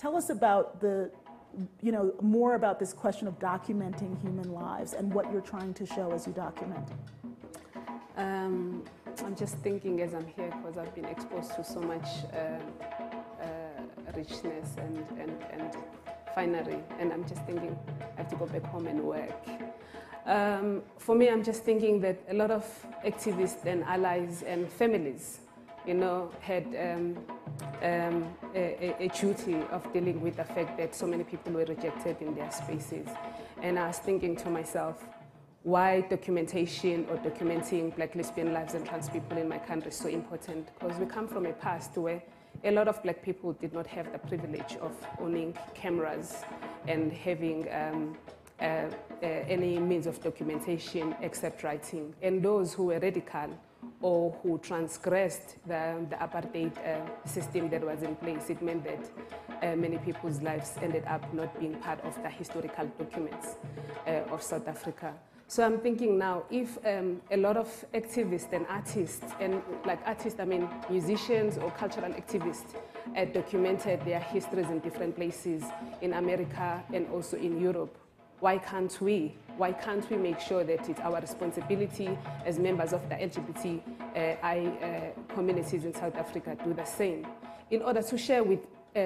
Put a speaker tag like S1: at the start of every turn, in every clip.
S1: Tell us about more about this question of documenting human lives and what you're trying to show as you document.
S2: I'm just thinking as I'm here because I've been exposed to so much richness and finery, and I'm just thinking I have to go back home and work. For me, I'm just thinking that a lot of activists and allies and families, had a duty of dealing with the fact that so many people were rejected in their spaces. And I was thinking to myself, why documentation or documenting Black lesbian lives and trans people in my country is so important? Because we come from a past where a lot of Black people did not have the privilege of owning cameras and having any means of documentation except writing. And those who were radical or who transgressed the apartheid system that was in place, it meant that many people's lives ended up not being part of the historical documents of South Africa. So I'm thinking now, if a lot of activists and artists, and like artists, I mean musicians or cultural activists, documented their histories in different places in America and also in Europe, why can't we? Why can't we make sure that it's our responsibility as members of the LGBTI communities in South Africa do the same, in order to share with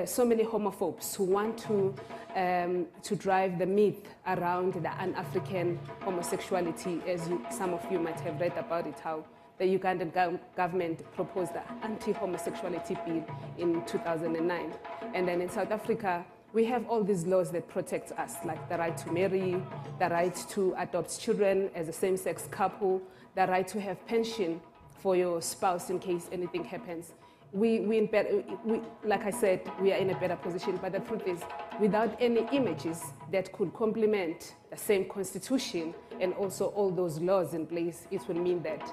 S2: so many homophobes who want to drive the myth around the un-African homosexuality, as some of you might have read about it, how the Ugandan government proposed the anti-homosexuality bill in 2009. And then in South Africa, we have all these laws that protect us, like the right to marry, the right to adopt children as a same-sex couple, the right to have pension for your spouse in case anything happens. Like I said, we are in a better position, but the truth is, without any images that could complement the same constitution and also all those laws in place, it will mean that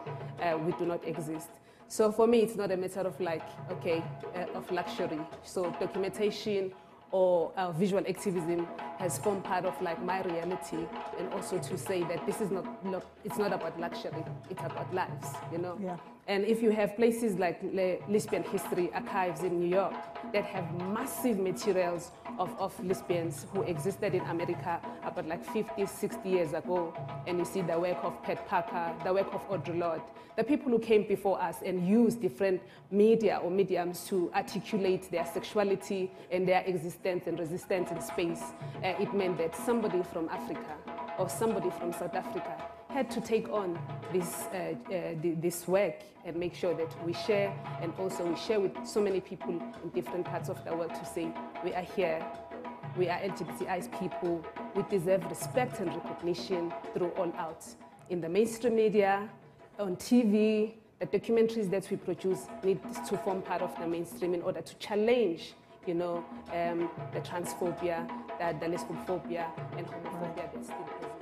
S2: we do not exist. So for me, it's not a matter of of luxury. So documentation or visual activism has formed part of my reality, and also to say that this is it's not about luxury, it's about lives,
S1: Yeah.
S2: And if you have places like Lesbian History Archives in New York that have massive materials of lesbians who existed in America about 50, 60 years ago, and you see the work of Pat Parker, the work of Audre Lorde, the people who came before us and used different media or mediums to articulate their sexuality and their existence and resistance in space, it meant that somebody from Africa or somebody from South Africa had to take on this work and make sure that we share, and also we share with so many people in different parts of the world to say, we are here, we are LGBTI people, we deserve respect and recognition through all out. In the mainstream media, on TV, the documentaries that we produce need to form part of the mainstream in order to challenge the transphobia, the lesbophobia and homophobia that still exists.